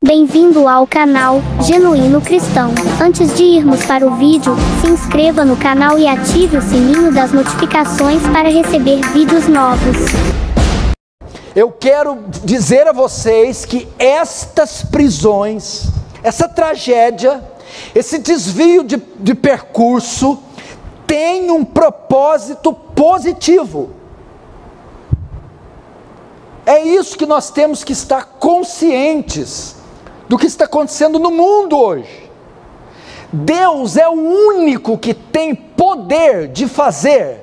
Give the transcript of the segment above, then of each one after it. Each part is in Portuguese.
Bem-vindo ao canal Genuíno Cristão. Antes de irmos para o vídeo, se inscreva no canal e ative o sininho das notificações para receber vídeos novos. Eu quero dizer a vocês que estas prisões, essa tragédia, esse desvio de percurso, tem um propósito positivo. É isso que nós temos que estar conscientes do que está acontecendo no mundo hoje. Deus é o único que tem poder de fazer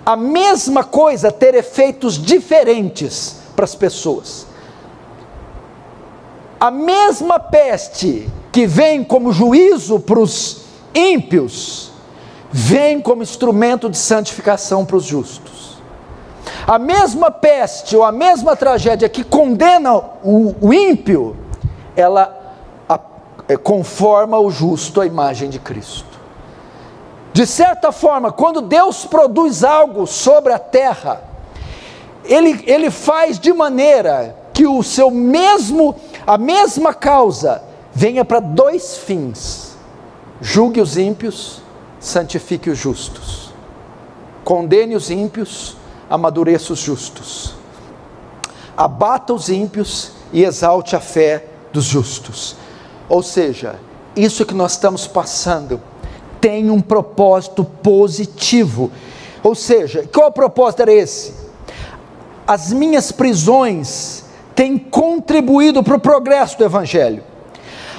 a mesma coisa, ter efeitos diferentes para as pessoas. A mesma peste que vem como juízo para os ímpios, vem como instrumento de santificação para os justos. A mesma peste ou a mesma tragédia que condena o ímpio, ela conforma o justo à imagem de Cristo. De certa forma, quando Deus produz algo sobre a terra, Ele faz de maneira que a mesma causa venha para dois fins: julgue os ímpios, santifique os justos. Condene os ímpios, amadureça os justos. Abata os ímpios e exalte a fé dos justos. Ou seja, isso que nós estamos passando tem um propósito positivo. Ou seja, qual o propósito era esse? As minhas prisões têm contribuído para o progresso do Evangelho.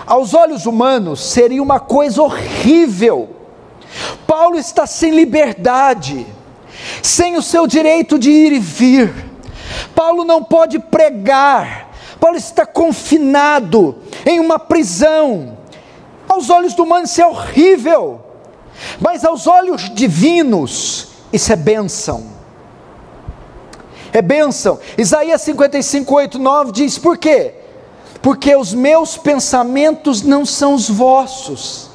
Aos olhos humanos seria uma coisa horrível. Paulo está sem liberdade, sem o seu direito de ir e vir. Paulo não pode pregar. Paulo está confinado em uma prisão. Aos olhos do humano isso é horrível, mas aos olhos divinos isso é bênção. É bênção. Isaías 55, 8, 9 diz: por quê? Porque os meus pensamentos não são os vossos,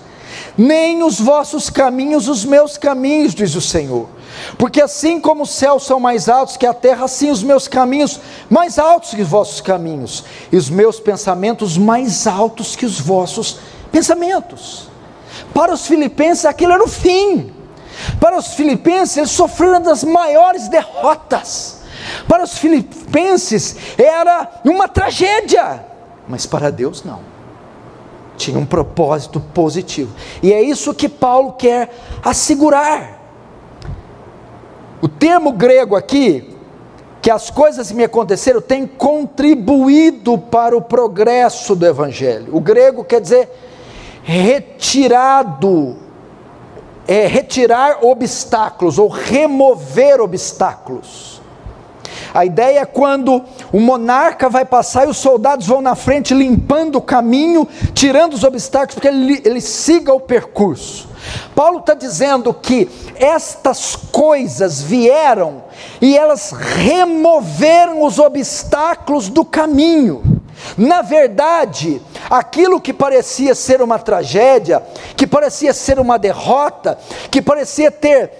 nem os vossos caminhos os meus caminhos, diz o Senhor. Porque assim como os céus são mais altos que a terra, assim os meus caminhos mais altos que os vossos caminhos, e os meus pensamentos mais altos que os vossos pensamentos. Para os filipenses aquilo era o fim. Para os filipenses eles sofreram uma das maiores derrotas. Para os filipenses era uma tragédia, mas para Deus não. Tinha um propósito positivo, e é isso que Paulo quer assegurar. O termo grego aqui, que as coisas me aconteceram, tem contribuído para o progresso do Evangelho. O grego quer dizer retirado, retirar obstáculos ou remover obstáculos. A ideia é quando o monarca vai passar e os soldados vão na frente limpando o caminho, tirando os obstáculos, porque ele siga o percurso. Paulo está dizendo que estas coisas vieram e elas removeram os obstáculos do caminho. Na verdade, aquilo que parecia ser uma tragédia, que parecia ser uma derrota, que parecia ter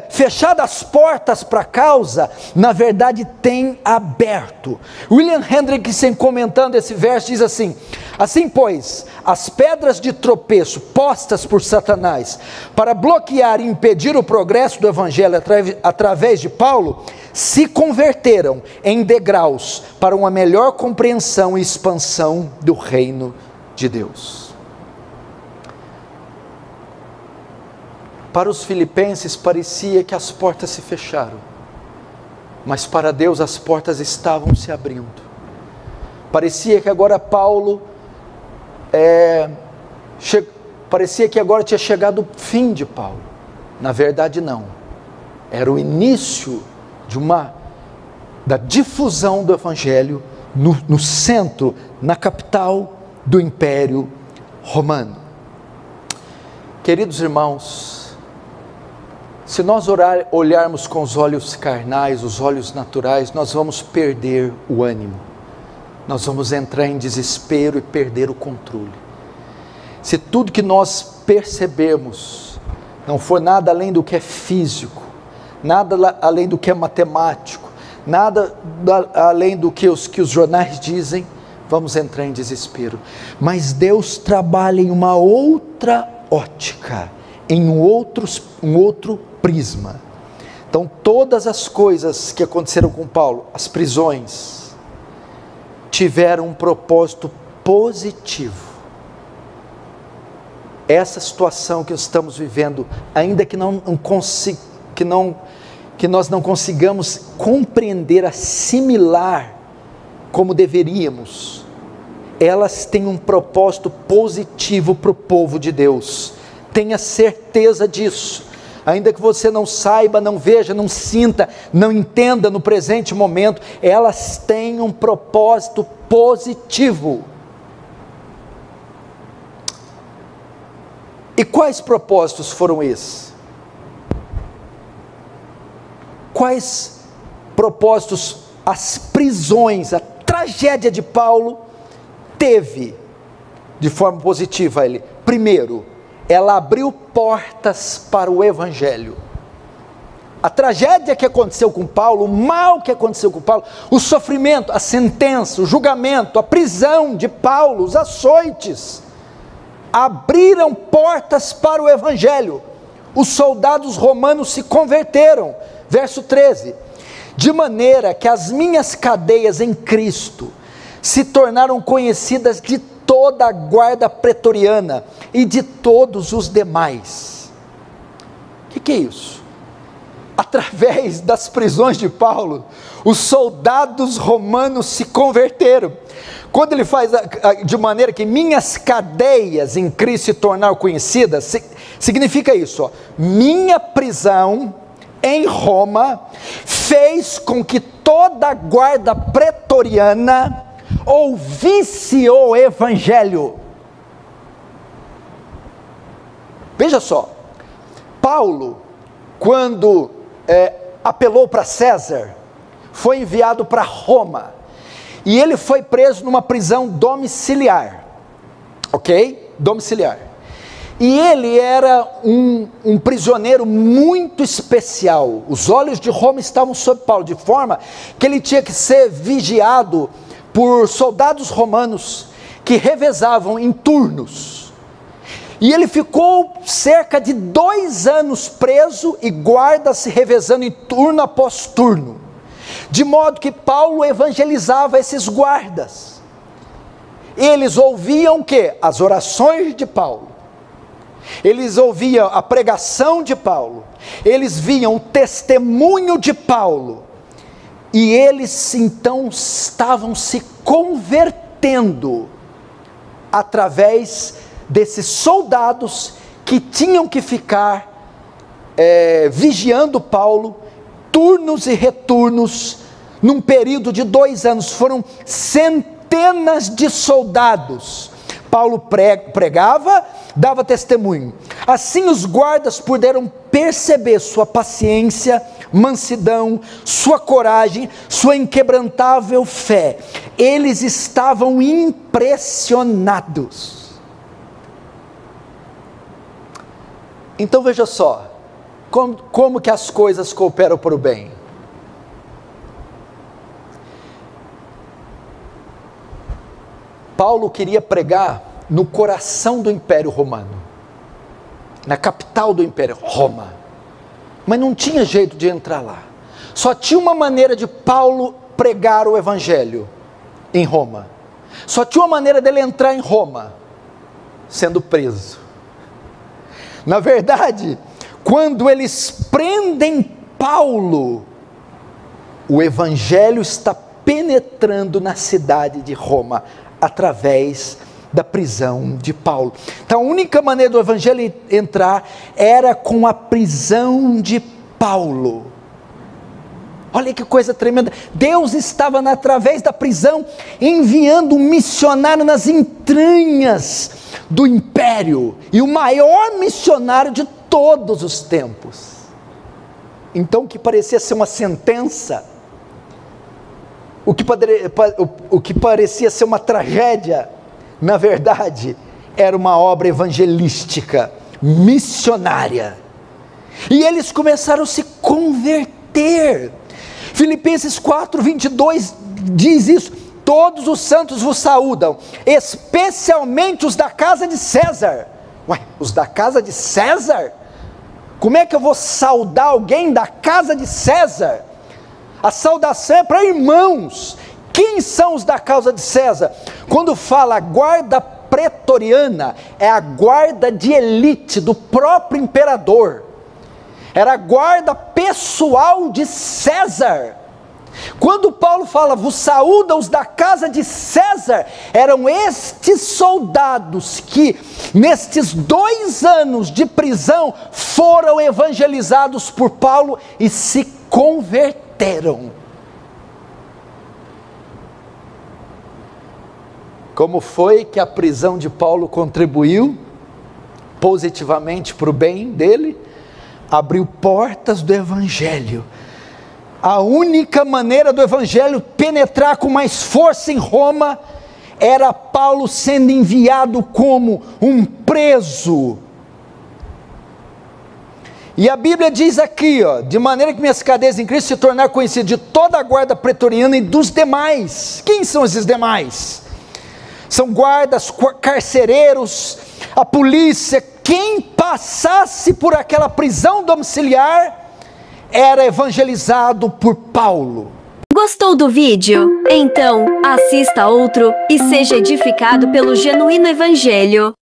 fechado as portas para a causa, na verdade tem aberto. William Hendrickson, comentando esse verso, diz assim: assim pois, as pedras de tropeço postas por Satanás para bloquear e impedir o progresso do Evangelho através de Paulo, se converteram em degraus para uma melhor compreensão e expansão do reino de Deus. Para os filipenses parecia que as portas se fecharam, mas para Deus as portas estavam se abrindo. Parecia que agora Paulo parecia que agora tinha chegado o fim de Paulo. Na verdade não, era o início da difusão do Evangelho no centro, na capital do Império Romano. Queridos irmãos, se nós olharmos com os olhos carnais, os olhos naturais, nós vamos perder o ânimo, nós vamos entrar em desespero e perder o controle. Se tudo que nós percebemos não for nada além do que é físico, nada além do que é matemático, nada além do que os jornais dizem, vamos entrar em desespero. Mas Deus trabalha em uma outra ótica, em um outro prisma. Então todas as coisas que aconteceram com Paulo, as prisões, tiveram um propósito positivo. Essa situação que estamos vivendo, ainda que nós não consigamos compreender, assimilar como deveríamos, elas têm um propósito positivo para o povo de Deus. Tenha certeza disso. Ainda que você não saiba, não veja, não sinta, não entenda no presente momento, elas têm um propósito positivo. E quais propósitos foram esses? Quais propósitos as prisões, a tragédia de Paulo teve de forma positiva a ele? Primeiro, ela abriu portas para o Evangelho. A tragédia que aconteceu com Paulo, o mal que aconteceu com Paulo, o sofrimento, a sentença, o julgamento, a prisão de Paulo, os açoites, abriram portas para o Evangelho. Os soldados romanos se converteram. Verso 13: de maneira que as minhas cadeias em Cristo se tornaram conhecidas de toda a guarda pretoriana e de todos os demais. O que é isso? Através das prisões de Paulo, os soldados romanos se converteram. Quando ele faz de maneira que minhas cadeias em Cristo se tornaram conhecidas, significa isso, ó, minha prisão em Roma fez com que toda a guarda pretoriana ouvisse o Evangelho. Veja só, Paulo, quando apelou para César, foi enviado para Roma, e ele foi preso numa prisão domiciliar, ok? Domiciliar. E ele era um prisioneiro muito especial. Os olhos de Roma estavam sobre Paulo, de forma que ele tinha que ser vigiado por soldados romanos que revezavam em turnos. E ele ficou cerca de 2 anos preso e guarda-se revezando em turno após turno. De modo que Paulo evangelizava esses guardas. Eles ouviam o quê? As orações de Paulo. Eles ouviam a pregação de Paulo. Eles viam o testemunho de Paulo. E eles então estavam se convertendo através desses soldados que tinham que ficar vigiando Paulo, turnos e retornos, num período de 2 anos. Foram centenas de soldados. Paulo pregava, dava testemunho. Assim os guardas puderam perceber sua paciência, mansidão, sua coragem, sua inquebrantável fé. Eles estavam impressionados. Então veja só, como que as coisas cooperam para o bem. Paulo queria pregar no coração do Império Romano, na capital do Império, Roma, mas não tinha jeito de entrar lá. Só tinha uma maneira de Paulo pregar o Evangelho em Roma. Só tinha uma maneira dele entrar em Roma, sendo preso. Na verdade, quando eles prendem Paulo, o Evangelho está penetrando na cidade de Roma, através da prisão de Paulo. Então a única maneira do Evangelho entrar era com a prisão de Paulo. Olha que coisa tremenda. Deus estava através da prisão enviando um missionário nas entranhas do império, e o maior missionário de todos os tempos. Então o que parecia ser uma sentença, o que parecia ser uma tragédia, na verdade, era uma obra evangelística, missionária. E eles começaram a se converter. Filipenses 4:22 diz isso: todos os santos vos saúdam, especialmente os da casa de César. Ué, os da casa de César? Como é que eu vou saudar alguém da casa de César? A saudação é para irmãos. Quem são os da casa de César? Quando fala guarda pretoriana, é a guarda de elite do próprio imperador. Era a guarda pessoal de César. Quando Paulo fala, vos saúda os da casa de César, eram estes soldados que, nestes 2 anos de prisão, foram evangelizados por Paulo e se converteram. Como foi que a prisão de Paulo contribuiu positivamente para o bem dele? Abriu portas do evangelho. A única maneira do evangelho penetrar com mais força em Roma era Paulo sendo enviado como um preso. E a Bíblia diz aqui, de maneira que minhas cadeias em Cristo se tornar conhecido de toda a guarda pretoriana e dos demais. Quem são esses demais? São guardas, carcereiros, a polícia. Quem passasse por aquela prisão domiciliar era evangelizado por Paulo. Gostou do vídeo? Então, assista outro e seja edificado pelo Genuíno Evangelho.